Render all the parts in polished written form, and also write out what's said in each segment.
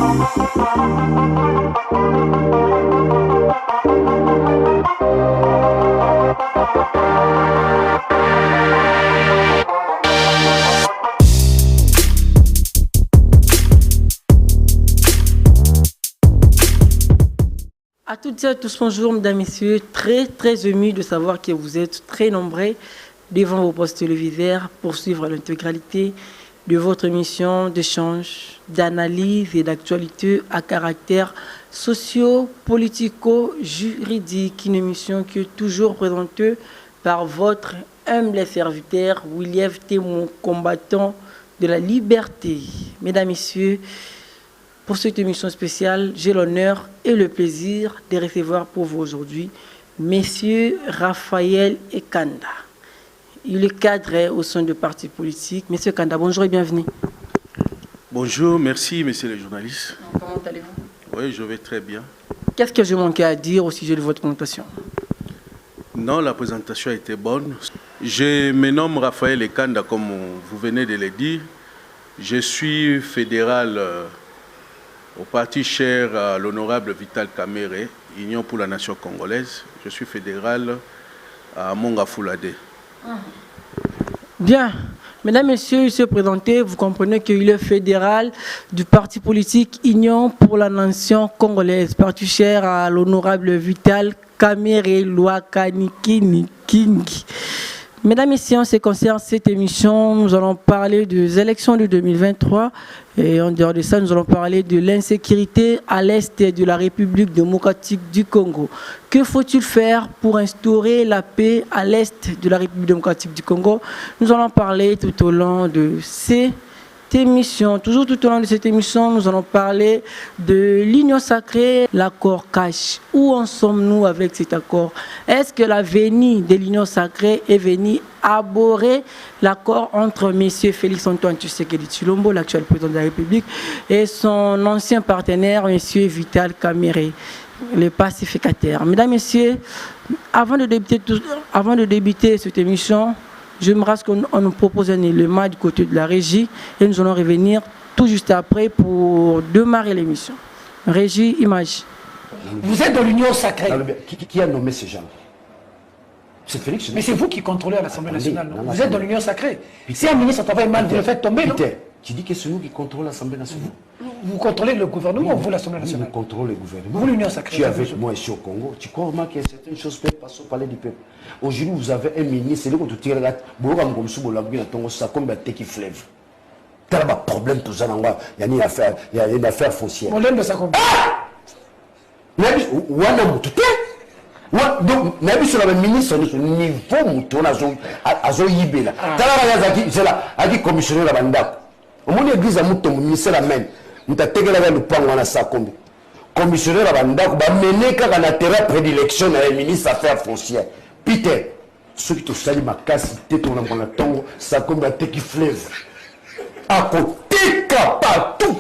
À toutes et à tous, bonjour mesdames, messieurs. Très ému de savoir que vous êtes très nombreux devant vos postes téléviseurs pour suivre l'intégralité de votre émission d'échange, d'analyse et d'actualité à caractère socio-politico-juridique. Une émission qui est toujours présentée par votre humble serviteur, William Témon, combattant de la liberté. Mesdames, messieurs, pour cette émission spéciale, j'ai l'honneur et le plaisir de recevoir pour vous aujourd'hui Monsieur Raphaël Ekanda. Il est cadre au sein de partis politiques. Monsieur Ekanda, bonjour et bienvenue. Bonjour, merci, messieurs les journalistes. Comment allez-vous? Oui, je vais très bien. Qu'est-ce que je manquais à dire au sujet de votre présentation? Non, la présentation a été bonne. Je me nomme Raphaël Ekanda, comme vous venez de le dire. Je suis fédéral au parti cher à l'honorable Vital Kamerhe, Union pour la Nation Congolaise. Je suis fédéral à Mongafulade. Bien. Mesdames, Messieurs, il s'est présenté. Vous comprenez qu'il est fédéral du parti politique Union pour la Nation Congolaise. Parti cher à l'honorable Vital Kamerhe Lwakanikiniki. Mesdames et messieurs, en ce qui concerne cette émission, nous allons parler des élections de 2023 et en dehors de ça, nous allons parler de l'insécurité à l'est de la République démocratique du Congo. Que faut-il faire pour instaurer la paix à l'est de la République démocratique du Congo? Nous allons parler tout au long de cette émission. Toujours tout au long de cette émission, nous allons parler de l'union sacrée, l'accord cash. Où en sommes-nous avec cet accord? Est-ce que la venue de l'union sacrée est venue aborder l'accord entre M. Félix Antoine Tshisekedi Tshilombo, l'actuel président de la République, et son ancien partenaire, M. Vital Kamerhe, le pacificateur? Mesdames, Messieurs, avant de débuter cette émission, j'aimerais qu'on nous propose un élément du côté de la régie et nous allons revenir tout juste après pour démarrer l'émission. Régie, image. Vous êtes dans l'union sacrée. Qui a nommé ces gens? C'est Félix. Mais c'est vous qui contrôlez à l'Assemblée nationale. Vous êtes dans l'union sacrée. Si un ministre travaille mal, vous le faites tomber, non? Tu dis que c'est nous qui contrôlons l'Assemblée nationale. Vous contrôlez le gouvernement ou vous l'Assemblée nationale? Nous contrôlons le gouvernement. Vous l'union sacrée. Tu es avec moi ici au Congo. Tu crois vraiment que certaines choses peuvent passer au palais du peuple? Aujourd'hui, vous avez un ministre, c'est lui que tu tires là. Ça comme un qui fleuve. Tu as un problème, tout ça. Il y a une affaire foncière. Problème de ça comme. Donc, même sur le ministre, niveau, on a Zoyibela. A dit commissionnaire la banda. Au moins, l'église a mouton, ministère la même. Nous avons tegé le pan, on a ça comme. Commissionnaire la banda, on va mener qu'à la terre prédilection dans les ministres affaires foncières. Peter, ceux qui te saluent ma casse, tu es ton ton, ça comme un qui fleuve. À côté, partout.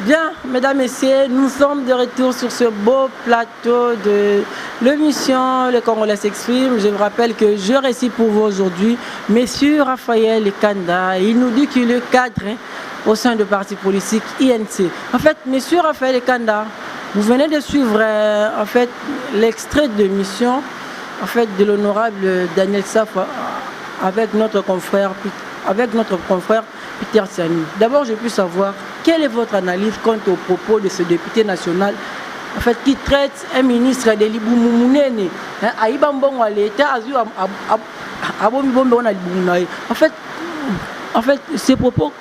Bien, mesdames, messieurs, nous sommes de retour sur ce beau plateau de l'émission Les Congolais s'expriment. Je vous rappelle que je récite pour vous aujourd'hui Monsieur Raphaël Ekanda. Il nous dit qu'il est cadre au sein du parti politique INC. En fait, Monsieur Raphaël Ekanda, vous venez de suivre l'extrait de l'émission de l'honorable Daniel Safa avec notre confrère Peter Siani. D'abord, je peux savoir quelle est votre analyse quant aux propos de ce député national qui traite un ministre de l'Iboumoumounene. En fait, ces propos,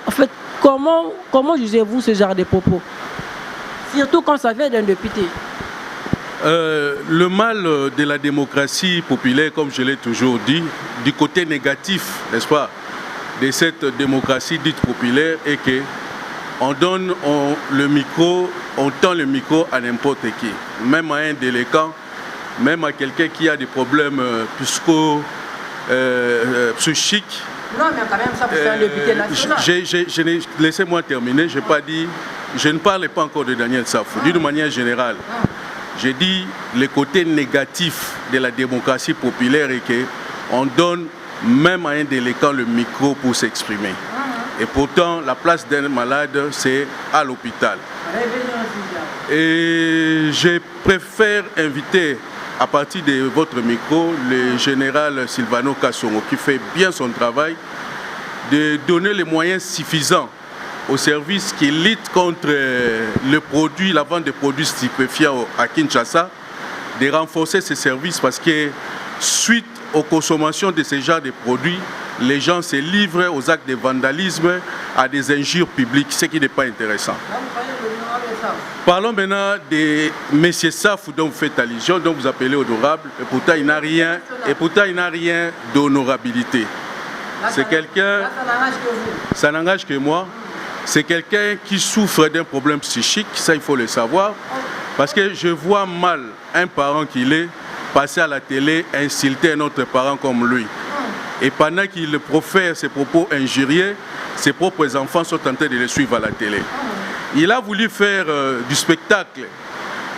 comment jugez-vous ce genre de propos? Surtout quand ça vient d'un député. Le mal de la démocratie populaire, comme je l'ai toujours dit, du côté négatif, n'est-ce pas, de cette démocratie dite populaire est que on donne le micro, on tend le micro à n'importe qui, même à un délinquant, même à quelqu'un qui a des problèmes psychiques. Non, mais quand même, ça vous fait un député national. Laissez-moi terminer, je ne parle pas encore de Daniel Safou, d'une manière générale. J'ai dit le côté négatif de la démocratie populaire est qu'on donne même à un délinquant le micro pour s'exprimer. Et pourtant, la place d'un malade, c'est à l'hôpital. Et je préfère inviter à partir de votre micro le général Silvano Kassongo qui fait bien son travail, de donner les moyens suffisants aux services qui luttent contre le produit, la vente de produits stupéfiants à Kinshasa, de renforcer ces services parce que suite aux consommations de ce genre de produits, les gens se livrent aux actes de vandalisme, à des injures publiques, ce qui n'est pas intéressant. Parlons maintenant de M. Safou dont vous faites allusion, dont vous appelez honorable, et pourtant il n'a rien d'honorabilité. C'est quelqu'un, ça n'engage que moi, c'est quelqu'un qui souffre d'un problème psychique, ça il faut le savoir, parce que je vois mal un parent qu'il est passer à la télé, insulter un autre parent comme lui. Et pendant qu'il profère ses propos injurieux, ses propres enfants sont en train de le suivre à la télé. Il a voulu faire du spectacle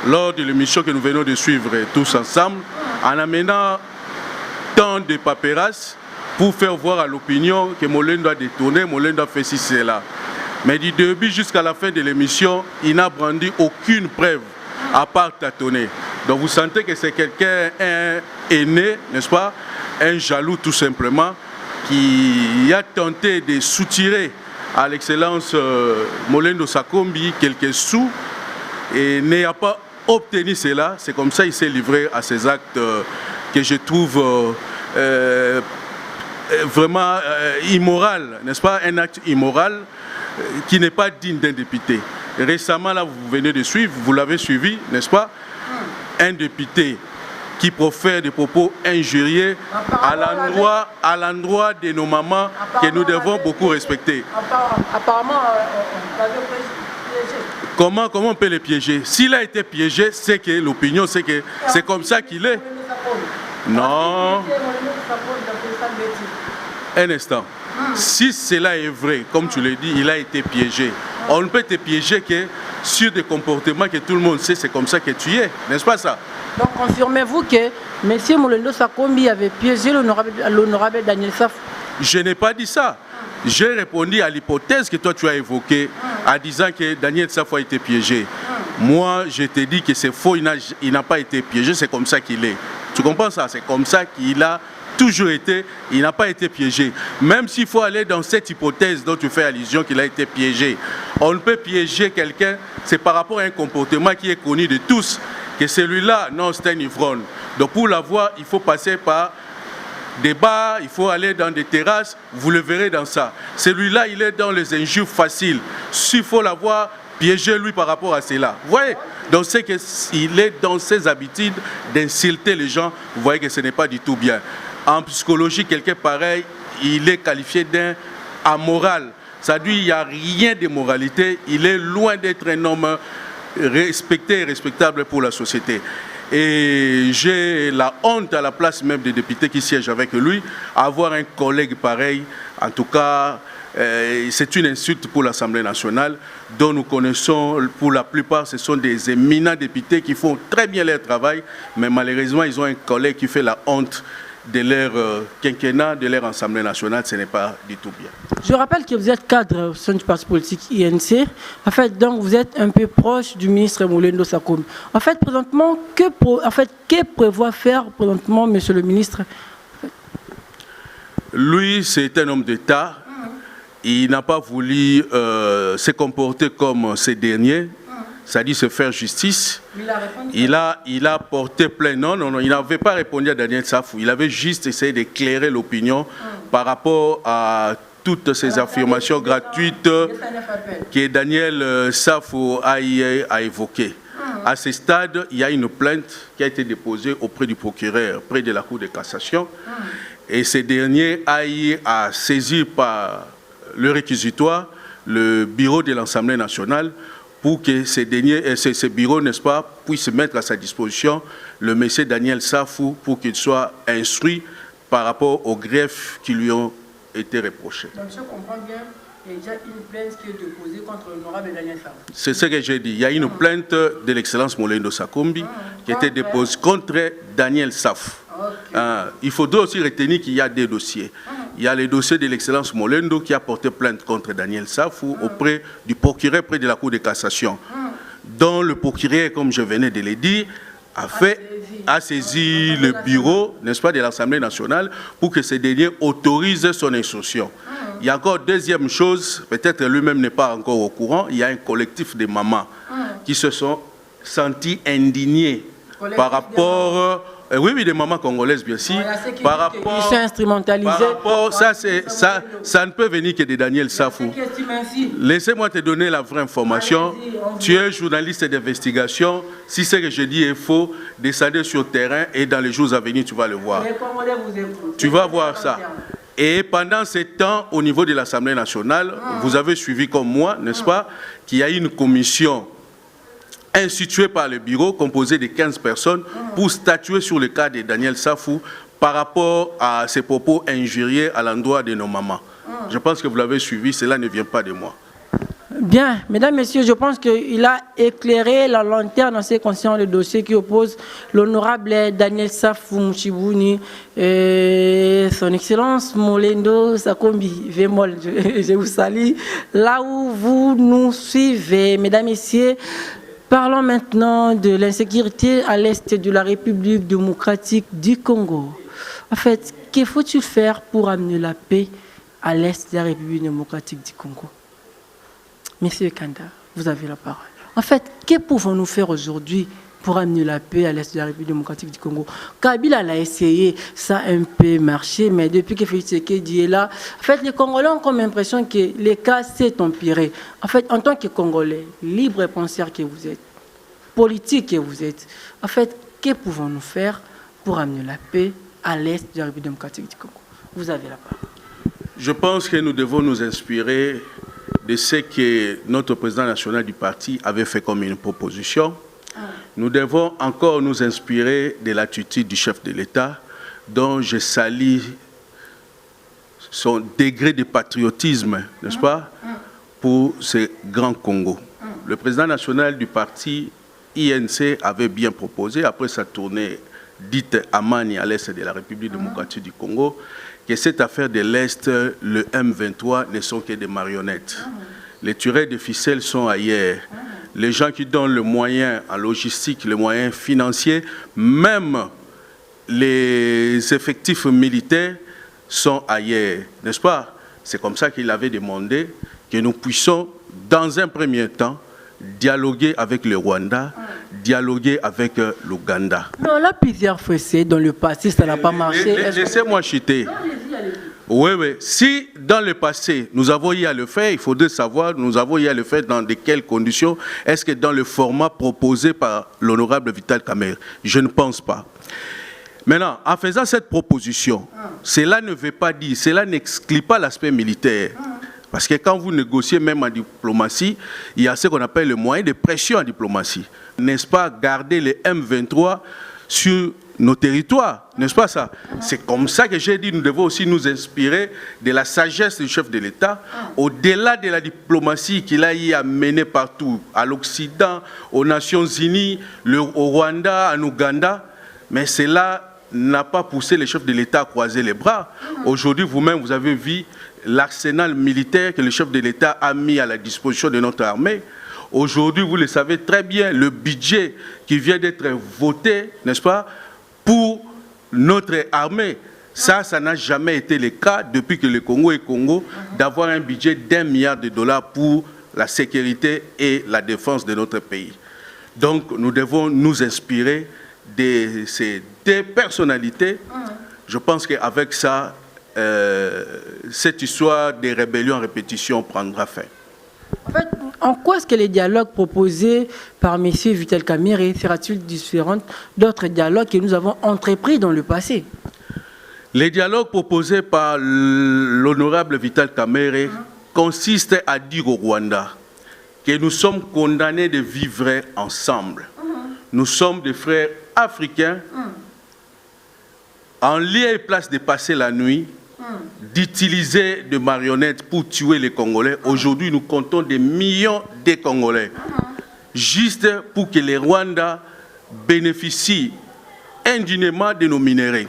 lors de l'émission que nous venons de suivre tous ensemble, en amenant tant de paperasses pour faire voir à l'opinion que Molène doit détourner, Molène doit faire ci, cela. Mais du début jusqu'à la fin de l'émission, il n'a brandi aucune preuve à part tâtonner. Donc vous sentez que c'est quelqu'un, un aîné, n'est-ce pas, un jaloux tout simplement, qui a tenté de soutirer à l'excellence Molendo Sakombi quelques sous et n'a pas obtenu cela. C'est comme ça qu'il s'est livré à ces actes que je trouve vraiment immoral, n'est-ce pas, un acte immoral qui n'est pas digne d'un député. Récemment, là, vous venez de suivre, vous l'avez suivi, n'est-ce pas, un député qui profère des propos injurieux à l'endroit de nos mamans que nous devons beaucoup respecter. Apparemment, on l'avait piégé. Comment on peut le piéger? S'il a été piégé, c'est que l'opinion, c'est que c'est comme ça qu'il est. Non. Un instant. Si cela est vrai, comme tu l'as dit, il a été piégé. On ne peut te piéger que sur des comportements que tout le monde sait, c'est comme ça que tu es, n'est-ce pas ça? Donc confirmez-vous que M. Molendo Sakombi avait piégé l'honorable Daniel Safou? Je n'ai pas dit ça. J'ai répondu à l'hypothèse que toi tu as évoquée en disant que Daniel Safou a été piégé. Moi, je t'ai dit que c'est faux, il n'a pas été piégé, c'est comme ça qu'il est. Tu comprends ça? C'est comme ça qu'il a toujours été, il n'a pas été piégé. Même s'il faut aller dans cette hypothèse dont tu fais allusion qu'il a été piégé, on ne peut piéger quelqu'un, c'est par rapport à un comportement qui est connu de tous, que celui-là, non, c'est un ivrogne. Donc pour l'avoir, il faut passer par des bars, il faut aller dans des terrasses, vous le verrez dans ça. Celui-là, il est dans les injures faciles. S'il faut l'avoir, piéger lui par rapport à cela. Vous voyez? Donc c'est qu'il est dans ses habitudes d'insulter les gens, vous voyez que ce n'est pas du tout bien. En psychologie, quelqu'un pareil, il est qualifié d'un amoral. Ça dit, il n'y a rien de moralité. Il est loin d'être un homme respecté et respectable pour la société. Et j'ai la honte à la place même des députés qui siègent avec lui, avoir un collègue pareil. En tout cas, c'est une insulte pour l'Assemblée nationale, dont nous connaissons, pour la plupart, ce sont des éminents députés qui font très bien leur travail, mais malheureusement, ils ont un collègue qui fait la honte de leur quinquennat, de leur Assemblée nationale, ce n'est pas du tout bien. Je rappelle que vous êtes cadre au sein du parti politique INC. En fait, donc vous êtes un peu proche du ministre Molendo Sakombi. En fait, présentement, que prévoit faire présentement, monsieur le ministre? Lui, c'est un homme d'État. Il n'a pas voulu se comporter comme ces derniers. C'est-à-dire se faire justice. Il a porté plainte. Non, il n'avait pas répondu à Daniel Safou. Il avait juste essayé d'éclairer l'opinion par rapport à toutes ces affirmations gratuites que Daniel Safou a évoquées. À ce stade, il y a une plainte qui a été déposée auprès du procureur, près de la Cour de cassation. Et ce dernier a saisi par le réquisitoire le bureau de l'Assemblée nationale pour que ces bureaux, n'est-ce pas, puissent mettre à sa disposition le monsieur Daniel Safou pour qu'il soit instruit par rapport aux greffes qui lui ont été reprochés. Donc je comprends bien, il y a déjà une plainte qui est déposée contre l'honorable Daniel Safou. C'est ce que j'ai dit. Il y a une plainte de l'excellence Molendo Sakombi qui a été déposée contre Daniel Safou. Okay. Il faudrait aussi retenir qu'il y a des dossiers. Il y a le dossier de l'excellence Molendo qui a porté plainte contre Daniel Safou auprès du procureur près de la Cour de cassation. dont le procureur, comme je venais de le dire, a saisi le bureau, n'est-ce pas, de l'Assemblée nationale pour que ce dernier autorise son instruction. Il y a encore deuxième chose, peut-être lui-même n'est pas encore au courant, il y a un collectif de mamans qui se sont sentis indignés par rapport... oui, des mamans congolaises, bien sûr. Par rapport... Ils sont instrumentalisés. Par rapport, ça ne peut venir que de Daniel Safou. Laissez-moi te donner la vraie information. Tu es journaliste d'investigation. Si ce que je dis est faux, descendez sur le terrain et dans les jours à venir, tu vas le voir. Tu vas voir ça. Et pendant ce temps, au niveau de l'Assemblée nationale, vous avez suivi comme moi, n'est-ce pas, qu'il y a une commission instituée par le bureau, composée de 15 personnes, pour statuer sur le cas de Daniel Safou par rapport à ses propos injurieux à l'endroit de nos mamans. Je pense que vous l'avez suivi, cela ne vient pas de moi. Bien, mesdames, messieurs, je pense qu'il a éclairé la lanterne dans ce qui concerne le dossier qui oppose l'honorable Daniel Safou Mouchibouni et son Excellence Molendo Sakombi Vémol. Je vous salue là où vous nous suivez, mesdames, messieurs. Parlons maintenant de l'insécurité à l'est de la République démocratique du Congo. En fait, que faut-il faire pour amener la paix à l'est de la République démocratique du Congo? Monsieur Kanda, vous avez la parole. En fait, que pouvons-nous faire aujourd'hui pour amener la paix à l'est de la République démocratique du Congo? Kabila l'a essayé, ça a un peu marché, mais depuis que Félix Tshisekedi est là, en fait, les Congolais ont comme l'impression que les cas s'est empiré. En fait, en tant que Congolais, libre et penseur que vous êtes, politique que vous êtes, en fait, que pouvons-nous faire pour amener la paix à l'est de la République démocratique du Congo? Vous avez la parole. Je pense que nous devons nous inspirer de ce que notre président national du parti avait fait comme une proposition. Nous devons encore nous inspirer de l'attitude du chef de l'État, dont je salue son degré de patriotisme, n'est-ce pas, pour ce grand Congo. Le président national du parti INC avait bien proposé, après sa tournée dite Amani à l'est de la République démocratique du Congo, que cette affaire de l'Est, le M23, ne sont que des marionnettes. Les tueurs de ficelles sont ailleurs. Les gens qui donnent le moyen en logistique, les moyens financiers, même les effectifs militaires sont ailleurs, n'est-ce pas? C'est comme ça qu'il avait demandé que nous puissions, dans un premier temps, dialoguer avec le Rwanda, dialoguer avec l'Ouganda. Mais on l'a plusieurs fois essayé dans le passé, ça n'a pas marché. Laissez-moi chuter. Oui, oui. Si dans le passé, nous avons eu à le faire, il faudrait savoir, nous avons eu à le faire dans de quelles conditions. Est-ce que dans le format proposé par l'honorable Vital Kamerhe? Je ne pense pas. Maintenant, en faisant cette proposition, cela ne veut pas dire, cela n'exclut pas l'aspect militaire. Parce que quand vous négociez même en diplomatie, il y a ce qu'on appelle le moyen de pression en diplomatie. N'est-ce pas, garder les M23 sur nos territoires, n'est-ce pas ça? C'est comme ça que j'ai dit, nous devons aussi nous inspirer de la sagesse du chef de l'État, au-delà de la diplomatie qu'il a eu à mener partout, à l'Occident, aux Nations Unies, au Rwanda, en Ouganda, mais cela n'a pas poussé le chef de l'État à croiser les bras. Aujourd'hui, vous-même, vous avez vu l'arsenal militaire que le chef de l'État a mis à la disposition de notre armée. Aujourd'hui, vous le savez très bien, le budget qui vient d'être voté, n'est-ce pas, pour notre armée. Ça n'a jamais été le cas depuis que le Congo est Congo, d'avoir un budget d'1 milliard de dollars pour la sécurité et la défense de notre pays. Donc, nous devons nous inspirer de ces deux personnalités. Je pense qu'avec ça, cette histoire des rébellions en répétition prendra fin. En fait, en quoi est-ce que les dialogues proposés par M. Vital Kamerhe sera-t-il différent d'autres dialogues que nous avons entrepris dans le passé? Les dialogues proposés par l'honorable Vital Kamerhe consistent à dire au Rwanda que nous sommes condamnés de vivre ensemble. Nous sommes des frères africains, en lieu et place de passer la nuit, d'utiliser des marionnettes pour tuer les Congolais. Aujourd'hui, nous comptons des millions de Congolais, juste pour que les Rwandais bénéficient indignement de nos minéraux.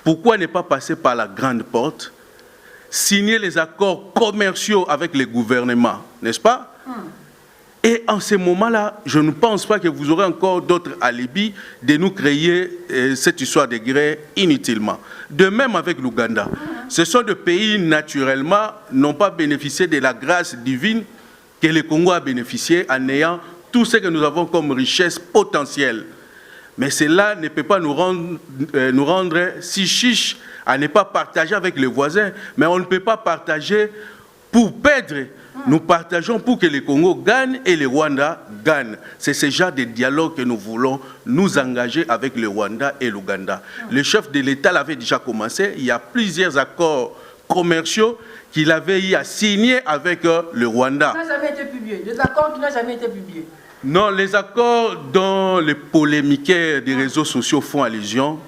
Pourquoi ne pas passer par la grande porte, signer les accords commerciaux avec les gouvernements, n'est-ce pas? Et en ce moment-là, je ne pense pas que vous aurez encore d'autres alibis de nous créer cette histoire de guerre inutilement. De même avec l'Ouganda. Ce sont des pays, naturellement, n'ont pas bénéficié de la grâce divine que le Congo a bénéficié en ayant tout ce que nous avons comme richesse potentielle. Mais cela ne peut pas nous rendre si chiches à ne pas partager avec les voisins. Mais on ne peut pas partager pour perdre. Nous partageons pour que le Congo gagne et le Rwanda gagne. C'est ce genre de dialogue que nous voulons nous engager avec le Rwanda et l'Ouganda. Le chef de l'État l'avait déjà commencé. Il y a plusieurs accords commerciaux qu'il avait eu à signer avec le Rwanda. Ça n'a jamais été publié. Des accords qui n'ont jamais été publiés. Non, les accords dont les polémiquaires des réseaux sociaux font allusion,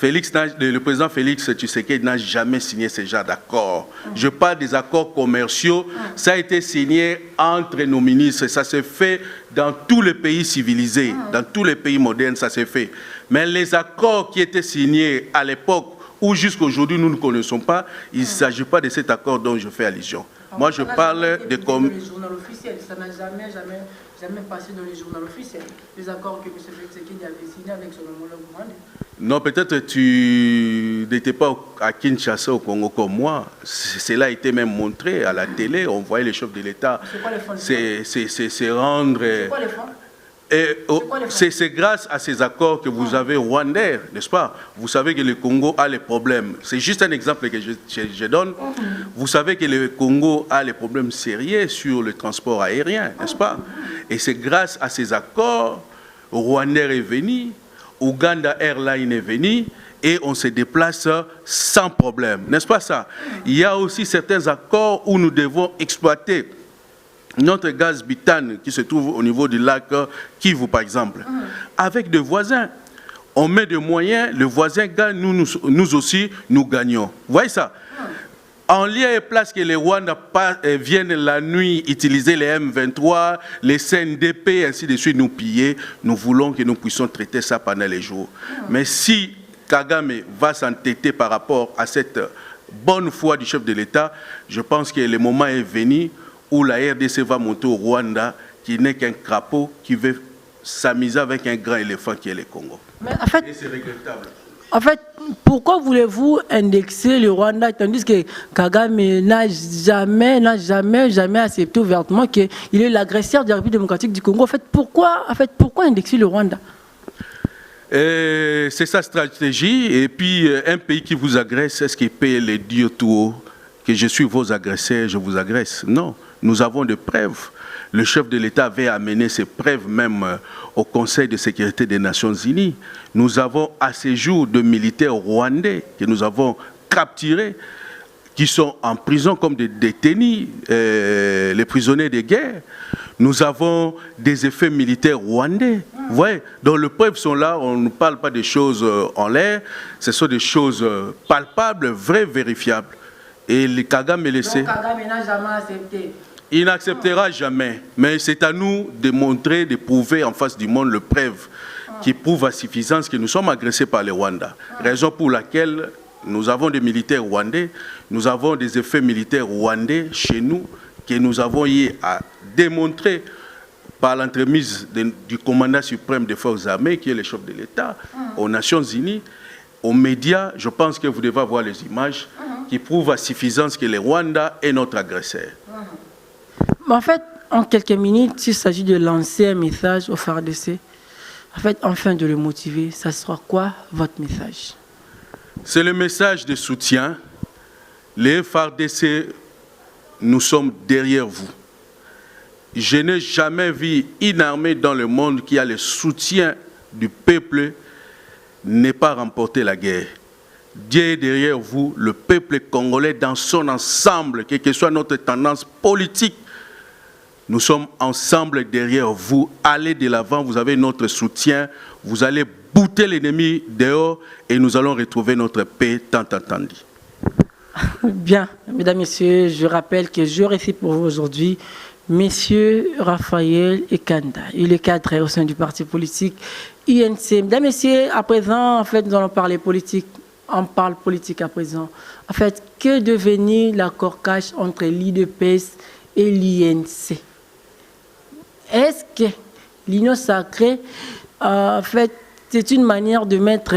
le président Félix Tshisekedi n'a jamais signé ce genre d'accord. Je parle des accords commerciaux. Ça a été signé entre nos ministres. Ça s'est fait dans tous les pays civilisés, dans tous les pays modernes, ça s'est fait. Mais les accords qui étaient signés à l'époque, ou jusqu'à aujourd'hui nous ne connaissons pas, il ne s'agit pas de cet accord dont je fais allusion. Moi, je parle de comme... Ça n'a jamais passé dans les journaux officiels. Les accords que M. Tshisekedi avait signés avec son homologue rwandais. Non, peut-être tu n'étais pas à Kinshasa au Congo comme moi. Cela a été même montré à la télé. On voyait les chefs de l'État se rendre... C'est quoi les fonds? C'est grâce à ces accords que vous avez rwandais, n'est-ce pas? Vous savez que le Congo a les problèmes. C'est juste un exemple que je donne. Vous savez que le Congo a les problèmes sérieux sur le transport aérien, n'est-ce pas? Et c'est grâce à ces accords, Rwandais est venu, Uganda Airlines est venu, et on se déplace sans problème, n'est-ce pas ça? Il y a aussi certains accords où nous devons exploiter notre gaz butane qui se trouve au niveau du lac Kivu, par exemple, avec des voisins. On met des moyens, le voisin gagne, nous aussi, nous gagnons. Vous voyez ça? En lieu et place que les Rwandais viennent la nuit utiliser les M23, les CNDP, ainsi de suite, nous piller, nous voulons que nous puissions traiter ça pendant les jours. Mais si Kagame va s'entêter par rapport à cette bonne foi du chef de l'État, je pense que le moment est venu où la RDC va monter au Rwanda, qui n'est qu'un crapaud qui veut s'amuser avec un grand éléphant qui est le Congo. Mais en fait, et c'est regrettable. En fait, pourquoi voulez-vous indexer le Rwanda tandis que Kagame n'a jamais accepté ouvertement qu'il est l'agresseur de la République démocratique du Congo? En fait, pourquoi indexer le Rwanda? C'est sa stratégie. Et puis, un pays qui vous agresse, est-ce qu'il peut le dire tout haut que je suis vos agresseurs, je vous agresse? Non, nous avons des preuves. Le chef de l'État avait amené ces preuves même au Conseil de sécurité des Nations Unies. Nous avons à ce jour de militaires rwandais que nous avons capturés, qui sont en prison comme des détenus, les prisonniers de guerre. Nous avons des effets militaires rwandais. Vous voyez, donc les preuves sont là, on ne parle pas des choses en l'air, ce sont des choses palpables, vraies, vérifiables. Et le Kagame laissé. Donc Kagame n'a jamais accepté. Il n'acceptera jamais. Mais c'est à nous de montrer, de prouver en face du monde le preuve qui prouve à suffisance que nous sommes agressés par les Rwandais. Raison pour laquelle nous avons des militaires rwandais, nous avons des effets militaires rwandais chez nous que nous avons eu à démontrer par l'entremise du commandant suprême des forces armées, qui est le chef de l'État, aux Nations Unies, aux médias. Je pense que vous devez voir les images qui prouvent à suffisance que les Rwandais est notre agresseur. En fait, en quelques minutes, il s'agit de lancer un message au FARDC. En fait, enfin de le motiver, ça sera quoi votre message? C'est le message de soutien. Les FARDC, nous sommes derrière vous. Je n'ai jamais vu une armée dans le monde qui a le soutien du peuple n'est pas remporter la guerre. Dieu est derrière vous, le peuple congolais dans son ensemble, quelle que soit notre tendance politique. Nous sommes ensemble derrière vous. Allez de l'avant, vous avez notre soutien. Vous allez bouter l'ennemi dehors et nous allons retrouver notre paix tant attendue. Bien, mesdames, messieurs, je rappelle que je récite pour vous aujourd'hui Monsieur Raphaël Ekanda. Il est cadre au sein du parti politique INC. Mesdames, messieurs, à présent, en fait, nous allons parler politique. On parle politique à présent. En fait, que devenir l'accord cash entre l'IDPS et l'INC? est-ce que l'union sacrée, en fait, c'est une manière de mettre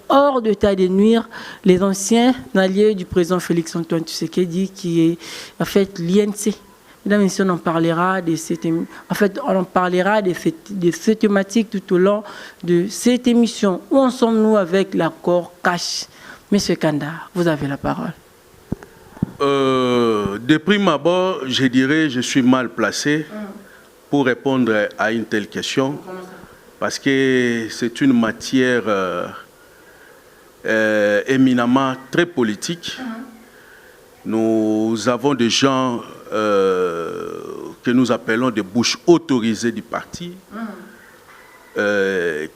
hors d'état de nuire les anciens alliés du président Félix Antoine Tshisekedi, qui est en fait l'INC. Mesdames et messieurs, on en parlera de cette thématique tout au long de cette émission. Où en sommes-nous avec l'accord cash? Monsieur Kanda, vous avez la parole. De prime abord, je dirais que je suis mal placé pour répondre à une telle question, parce que c'est une matière éminemment très politique. Nous avons des gens que nous appelons des bouches autorisées du parti,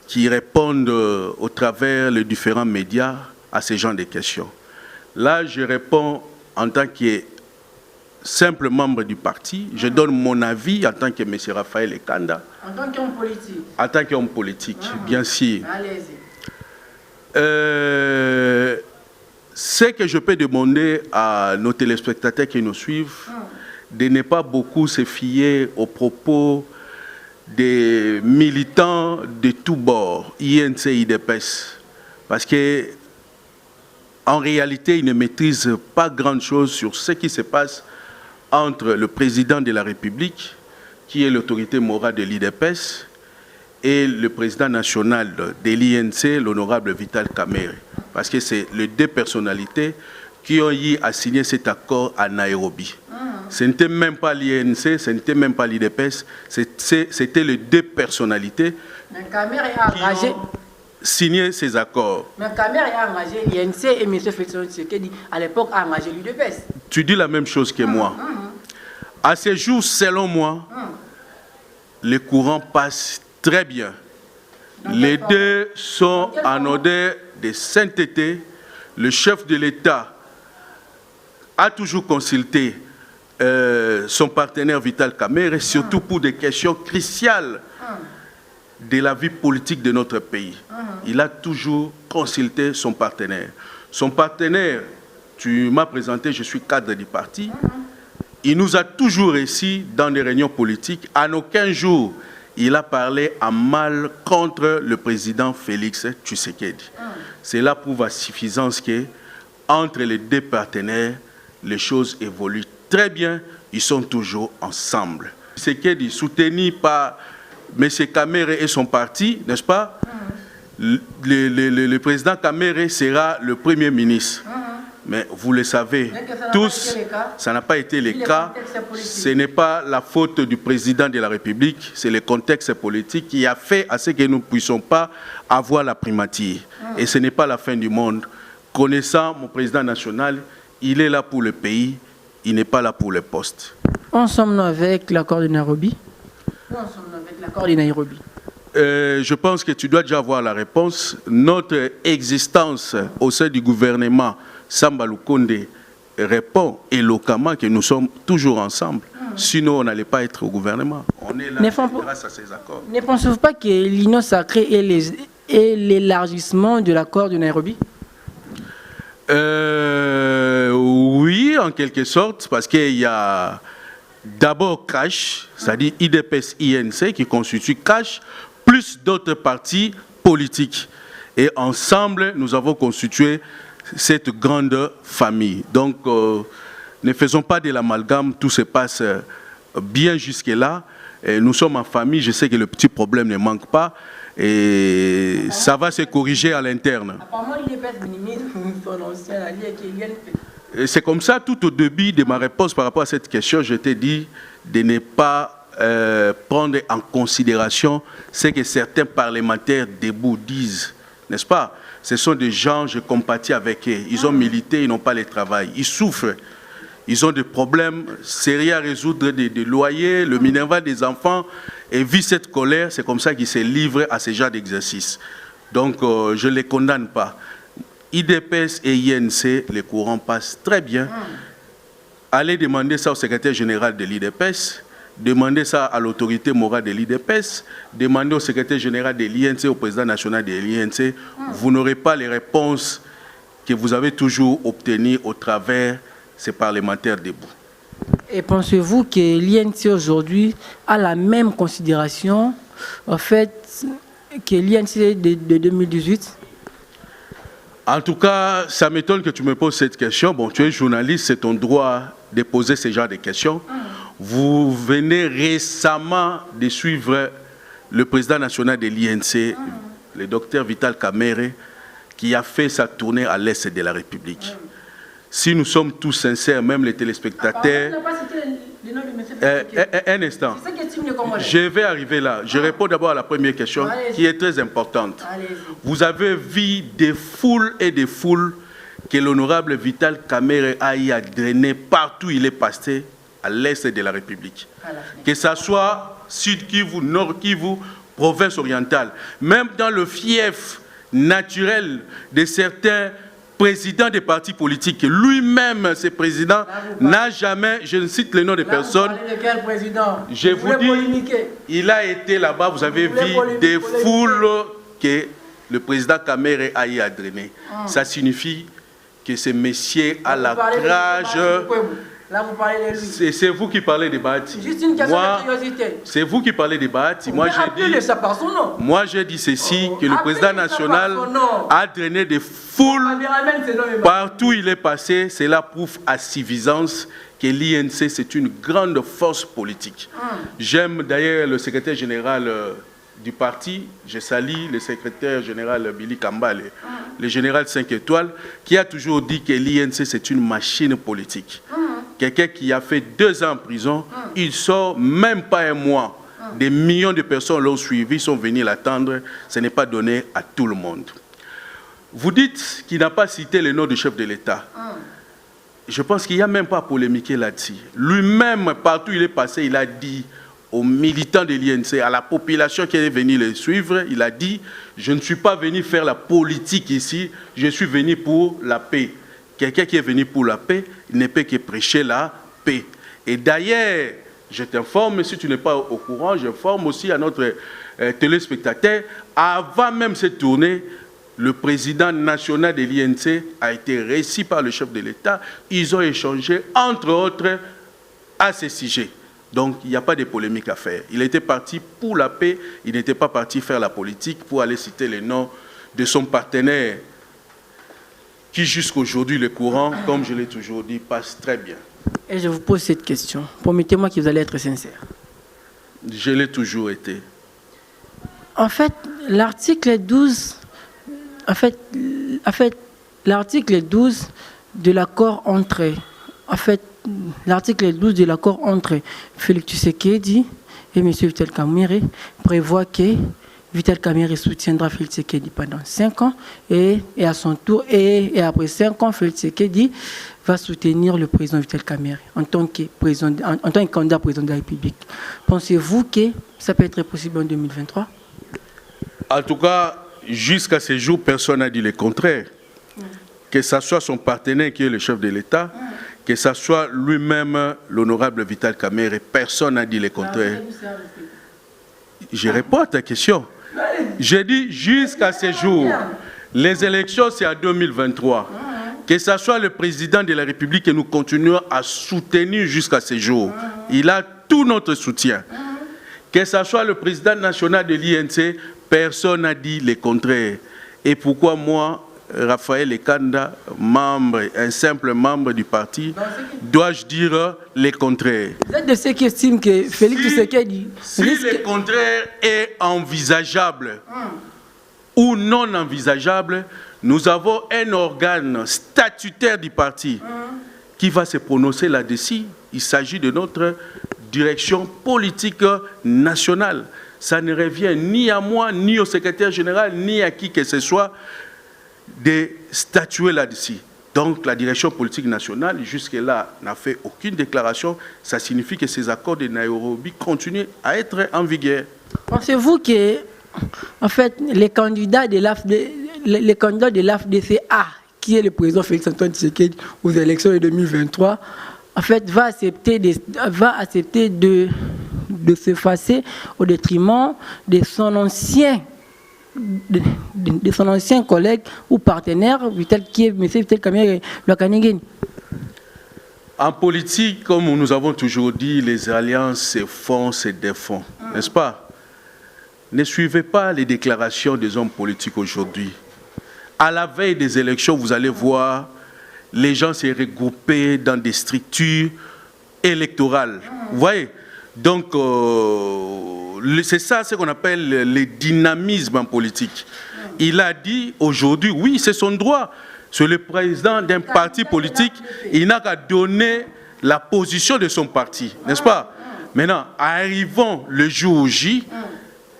qui répondent au travers les différents médias à ces genres de questions. Là, je réponds en tant que simple membre du parti. Je donne mon avis en tant que M. Raphaël Ekanda. En tant qu'homme politique. En tant qu'homme politique, bien sûr. Allez-y. Ce que je peux demander à nos téléspectateurs qui nous suivent, de ne pas beaucoup se fier aux propos des militants de tous bords, INC, IDPS, parce que en réalité, ils ne maîtrisent pas grand-chose sur ce qui se passe entre le président de la République, qui est l'autorité morale de l'IDPS, et le président national de l'INC, l'honorable Vital Kamerhe. Parce que c'est les deux personnalités qui ont eu à signer cet accord à Nairobi. Ce n'était même pas l'INC, ce n'était même pas l'IDPS, c'était les deux personnalités qui ont signé ces accords. Mais Kamerhe a engagé l'INC et M. Félix Tshisekedi, à l'époque, a engagé l'UDPS. Tu dis la même chose que moi. À ce jour, selon moi, les courants passent très bien. Les deux sont en odeur de sainteté. Le chef de l'État a toujours consulté son partenaire Vital Kamerhe, surtout pour des questions cruciales de la vie politique de notre pays. Il a toujours consulté son partenaire. Son partenaire, tu m'as présenté, je suis cadre du parti. Il nous a toujours réussi dans des réunions politiques. En aucun jour, il a parlé en mal contre le président Félix Tshisekedi. Cela prouve à suffisance que entre les deux partenaires, les choses évoluent très bien. Ils sont toujours ensemble. Tshisekedi, soutenu par M. Kamerhe et son parti, n'est-ce pas? Le président Kamerhe sera le premier ministre. Mais vous le savez, tous, ça n'a pas été le cas. Ce n'est pas la faute du président de la République, c'est le contexte politique qui a fait à ce que nous ne puissions pas avoir la primature. Et ce n'est pas la fin du monde. Connaissant mon président national, il est là pour le pays, il n'est pas là pour le poste. Ensemble avec l'accord de Nairobi. Je pense que tu dois déjà avoir la réponse. Notre existence au sein du gouvernement Samba Lukonde répond éloquemment que nous sommes toujours ensemble. Sinon, on n'allait pas être au gouvernement. On est là grâce à ces accords. Ne pensez-vous pas que l'union sacrée est l'élargissement de l'accord de Nairobi? Oui, en quelque sorte, parce qu'il y a d'abord CASH, c'est-à-dire IDPS INC, qui constitue CASH, plus d'autres partis politiques. Et ensemble, nous avons constitué cette grande famille. Donc, ne faisons pas de l'amalgame, tout se passe bien jusque-là. Nous sommes en famille, je sais que le petit problème ne manque pas. Et ça va se corriger à l'interne. C'est comme ça, tout au début de ma réponse par rapport à cette question, je t'ai dit de ne pas prendre en considération ce que certains parlementaires debout disent, n'est-ce pas? Ce sont des gens, je compatis avec eux. Ils ont milité, ils n'ont pas le travail. Ils souffrent. Ils ont des problèmes sérieux à résoudre, des loyers, le minerval des enfants. Et vu cette colère, c'est comme ça qu'ils se livrent à ce genre d'exercice. Donc, je ne les condamne pas. IDPS et INC, les courants passent très bien. Allez demander ça au secrétaire général de l'IDPS, demandez ça à l'autorité morale de l'IDPS, demandez au secrétaire général de l'INC, au président national de l'INC. Vous n'aurez pas les réponses que vous avez toujours obtenues au travers de ces parlementaires debout. Et pensez-vous que l'INC aujourd'hui a la même considération en fait que l'INC de 2018? En tout cas, ça m'étonne que tu me poses cette question. Bon, tu es journaliste, c'est ton droit de poser ce genre de questions. Vous venez récemment de suivre le président national de l'INC, le docteur Vital Kamerhe, qui a fait sa tournée à l'Est de la République. Si nous sommes tous sincères, même les téléspectateurs... Un instant. Je vais arriver là. Je réponds d'abord à la première question qui est très importante. Vous avez vu des foules et des foules que l'honorable Vital Kamerhe a y drainer partout où il est passé à l'Est de la République. Que ce soit Sud Kivu, Nord Kivu, province orientale. Même dans le fief naturel de certains président des partis politiques, lui-même, ce président, n'a jamais, je ne cite le nom de personne, je vous dis, il a été là-bas, vous avez vu des foules que le président Kamerhe a y drainer. Ça signifie que ce monsieur a la rage. Là, vous parlez de lui. C'est vous qui parlez de Bahati. Juste une question de curiosité. C'est vous qui parlez de Bahati. Moi, j'ai dit ceci, que le président national a drainé des foules partout où il est passé. Cela prouve à suffisance que l'INC, c'est une grande force politique. J'aime d'ailleurs le secrétaire général du parti, je salue le secrétaire général Billy Kambale, le général 5 étoiles, qui a toujours dit que l'INC, c'est une machine politique. Quelqu'un qui a fait 2 ans en prison, il sort même pas un mois. Des millions de personnes l'ont suivi, sont venus l'attendre. Ce n'est pas donné à tout le monde. Vous dites qu'il n'a pas cité le nom du chef de l'État. Je pense qu'il n'y a même pas à polémiquer là-dessus. Lui-même, partout où il est passé, il a dit aux militants de l'INC, à la population qui est venue le suivre, il a dit « Je ne suis pas venu faire la politique ici, je suis venu pour la paix ». Quelqu'un qui est venu pour la paix, il ne peut que prêcher la paix. Et d'ailleurs, je t'informe, si tu n'es pas au courant, j'informe aussi à notre téléspectateur, avant même cette tournée, le président national de l'INC a été reçu par le chef de l'État. Ils ont échangé, entre autres, à ces sujets. Donc, il n'y a pas de polémique à faire. Il était parti pour la paix, il n'était pas parti faire la politique pour aller citer les noms de son partenaire qui jusqu'à aujourd'hui, le courant, comme je l'ai toujours dit, passe très bien. Et je vous pose cette question. Promettez-moi que vous allez être sincère. Je l'ai toujours été. En fait, l'article 12, l'article 12 de l'accord entre, l'article 12 de l'accord entre Félix Tshisekedi et M. Vital Kamerhe prévoit que Vital Kamerhe soutiendra Félix Tshisekedi pendant 5 ans et à son tour, et après 5 ans, Félix Tshisekedi va soutenir le président Vital Kamerhe en tant que candidat président de la République. Pensez-vous que ça peut être possible en 2023? En tout cas, jusqu'à ce jour, personne n'a dit le contraire. Que ce soit son partenaire qui est le chef de l'État, que ce soit lui-même, l'honorable Vital Kamerhe, personne n'a dit le contraire. Je réponds à ta question. J'ai dit jusqu'à ce jour, les élections c'est en 2023. Que ce soit le président de la République que nous continuons à soutenir jusqu'à ce jour. Il a tout notre soutien. Que ce soit le président national de l'INC, personne n'a dit le contraire. Et pourquoi moi, Raphaël Ekanda, un simple membre du parti, dois-je dire le contraire? Vous êtes de ceux qui estiment que Félix Tshisekedi... Si le contraire est envisageable ou non envisageable, nous avons un organe statutaire du parti qui va se prononcer là-dessus. Il s'agit de notre direction politique nationale. Ça ne revient ni à moi, ni au secrétaire général, ni à qui que ce soit de statuer là-dessus. Donc la direction politique nationale, jusque-là, n'a fait aucune déclaration. Ça signifie que ces accords de Nairobi continuent à être en vigueur. Pensez-vous que, en fait, les candidats de l'AFDCA, qui est le président Félix Antoine Tshisekedi aux élections de 2023, en fait, va accepter de s'effacer au détriment de son ancien collègue ou partenaire, qui est M. Vital Kamerhe Lwakanigeni? En politique, comme nous avons toujours dit, les alliances se font, se défont, n'est-ce pas? Ne suivez pas les déclarations des hommes politiques aujourd'hui. À la veille des élections, vous allez voir les gens se regrouper dans des structures électorales. Vous voyez? Donc, c'est ça ce qu'on appelle le dynamisme en politique. Il a dit aujourd'hui, oui, c'est son droit. C'est le président d'un parti politique, il n'a qu'à donner la position de son parti, n'est-ce pas? Maintenant, arrivons le jour J,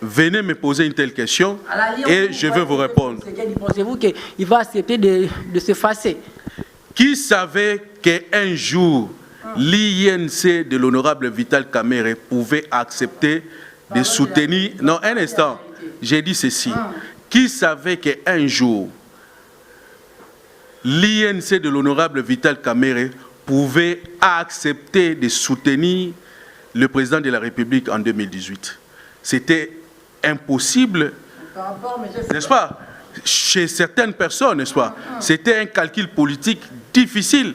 venez me poser une telle question et je vais vous répondre. Pensez-vous qu'il va accepter de s'effacer? Qui savait qu'un jour, l'INC de l'honorable Vital Kamerhe pouvait accepter de soutenir... Non, un instant, j'ai dit ceci. Qui savait qu'un jour, l'INC de l'honorable Vital Kamerhe pouvait accepter de soutenir le président de la République en 2018? C'était impossible, n'est-ce pas? Chez certaines personnes, n'est-ce pas? C'était un calcul politique difficile.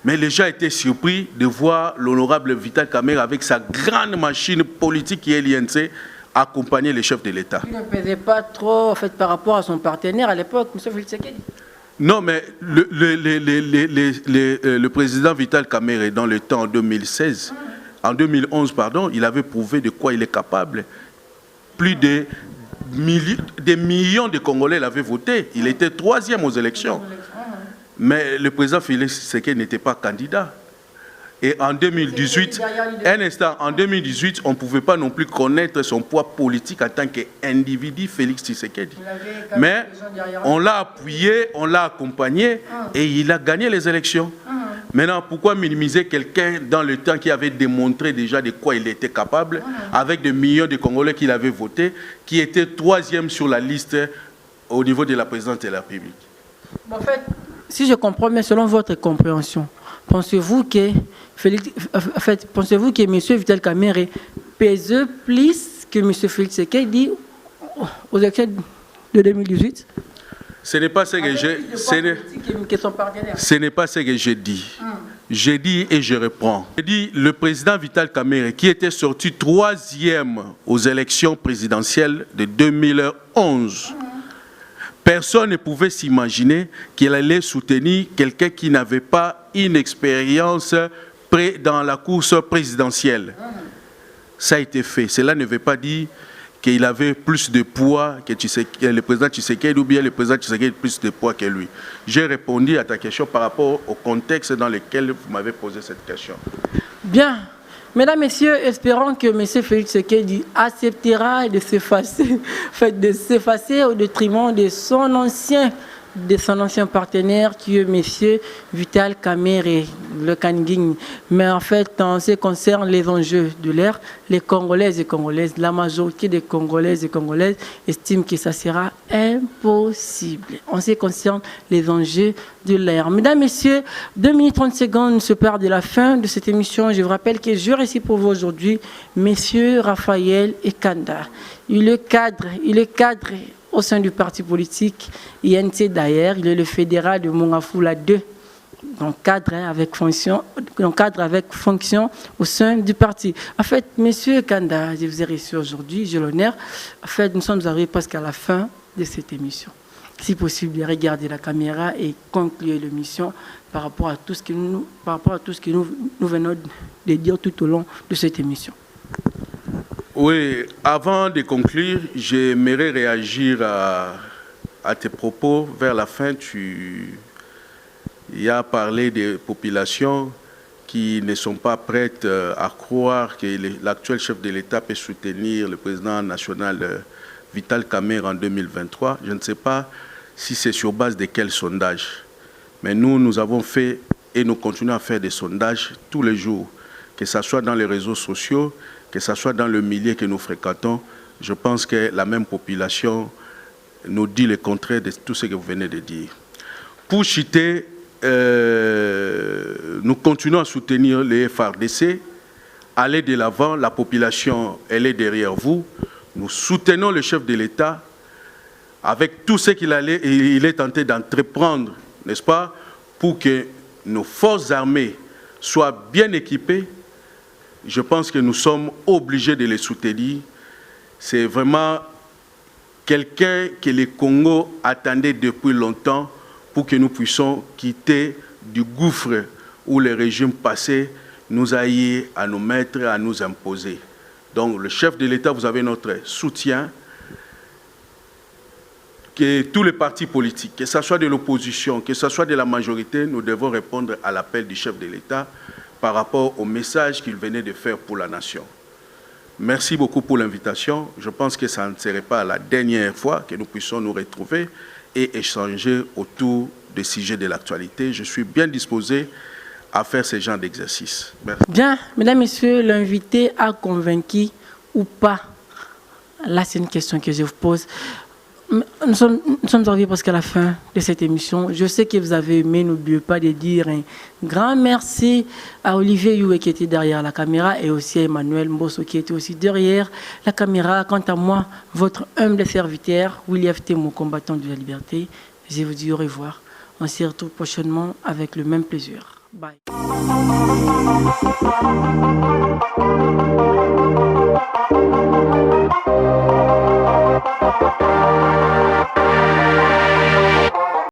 Mais les gens étaient surpris de voir l'honorable Vital Kamerhe avec sa grande machine politique qui est l'INC accompagner les chefs de l'État. Il ne pesait pas trop en fait, par rapport à son partenaire à l'époque, M. Félix Tshisekedi. Non, mais le président Vital Kamerhe, dans le temps en 2016, en 2011, pardon, il avait prouvé de quoi il est capable. Plus de des millions de Congolais l'avaient voté. Il était 3e aux élections. Mais le président Félix Tshisekedi n'était pas candidat. Et en 2018, un instant, en 2018, on ne pouvait pas non plus connaître son poids politique en tant qu'individu, Félix Tshisekedi. Mais on l'a appuyé, on l'a accompagné et il a gagné les élections. Maintenant, pourquoi minimiser quelqu'un dans le temps qui avait démontré déjà de quoi il était capable, avec des millions de Congolais qui l'avaient voté, qui était 3e sur la liste au niveau de la présidence de la République? En fait, si je comprends bien, selon votre compréhension, pensez-vous que M. Vital Kamerhe pèse plus que M. Félix Tshisekedi aux élections de 2018? Ce n'est pas ce que j'ai. Ce n'est pas ce que j'ai dit. J'ai dit et je reprends. J'ai dit le président Vital Kamerhe, qui était sorti 3e aux élections présidentielles de 2011. Personne ne pouvait s'imaginer qu'il allait soutenir quelqu'un qui n'avait pas une expérience dans la course présidentielle. Ça a été fait. Cela ne veut pas dire qu'il avait plus de poids que le président Tshisekedi ou bien le président Tshisekedi plus de poids que lui. J'ai répondu à ta question par rapport au contexte dans lequel vous m'avez posé cette question. Bien. Mesdames, Messieurs, espérons que M. Félix Tshisekedi acceptera de s'effacer au détriment de son ancien partenaire qui est M. Vital Kamerhe, le Kanging. Mais en fait, en ce qui concerne les enjeux de l'ère, les Congolaises et Congolaises, la majorité des Congolaises et Congolaises estiment que ça sera impossible. En ce qui concerne les enjeux de l'ère. Mesdames, Messieurs, 2 minutes 30 secondes nous séparent de la fin de cette émission. Je vous rappelle que je récite pour vous aujourd'hui M. Raphaël Ekanda. Il est cadre au sein du parti politique INC d'ailleurs, il est le fédéral de Mongafula 2, donc cadre avec fonction au sein du parti. En fait, Monsieur Kanda, je vous ai reçu aujourd'hui, j'ai l'honneur. En fait, nous sommes arrivés presque à la fin de cette émission. Si possible, regardez la caméra et conclure l'émission par rapport à tout ce que nous venons de dire tout au long de cette émission. Oui, avant de conclure, j'aimerais réagir à tes propos. Vers la fin, tu as parlé des populations qui ne sont pas prêtes à croire que l'actuel chef de l'État peut soutenir le président national Vital Kamerhe en 2023. Je ne sais pas si c'est sur base de quel sondage. Mais nous avons fait et nous continuons à faire des sondages tous les jours, que ce soit dans les réseaux sociaux, que ce soit dans le milieu que nous fréquentons. Je pense que la même population nous dit le contraire de tout ce que vous venez de dire. Pour Chité, nous continuons à soutenir les FARDC, aller de l'avant, la population, elle est derrière vous. Nous soutenons le chef de l'État avec tout ce qu'il est tenté d'entreprendre, n'est-ce pas, pour que nos forces armées soient bien équipés. Je pense que nous sommes obligés de les soutenir. C'est vraiment quelqu'un que le Congo attendait depuis longtemps pour que nous puissions quitter du gouffre où le régime passé nous a eu à nous mettre, à nous imposer. Donc le chef de l'État, vous avez notre soutien. Que tous les partis politiques, que ce soit de l'opposition, que ce soit de la majorité, nous devons répondre à l'appel du chef de l'État par rapport au message qu'il venait de faire pour la nation. Merci beaucoup pour l'invitation. Je pense que ça ne serait pas la dernière fois que nous puissions nous retrouver et échanger autour des sujets de l'actualité. Je suis bien disposé à faire ce genre d'exercice. Merci. Bien, mesdames, messieurs, l'invité a convaincu ou pas? Là, c'est une question que je vous pose. Nous sommes arrivés presque à la fin de cette émission. Je sais que vous avez aimé, n'oubliez pas de dire un grand merci à Olivier Youé qui était derrière la caméra et aussi à Emmanuel Mbosso qui était aussi derrière la caméra. Quant à moi, votre humble serviteur, William Temo, combattant de la liberté, je vous dis au revoir. On se retrouve prochainement avec le même plaisir. Bye.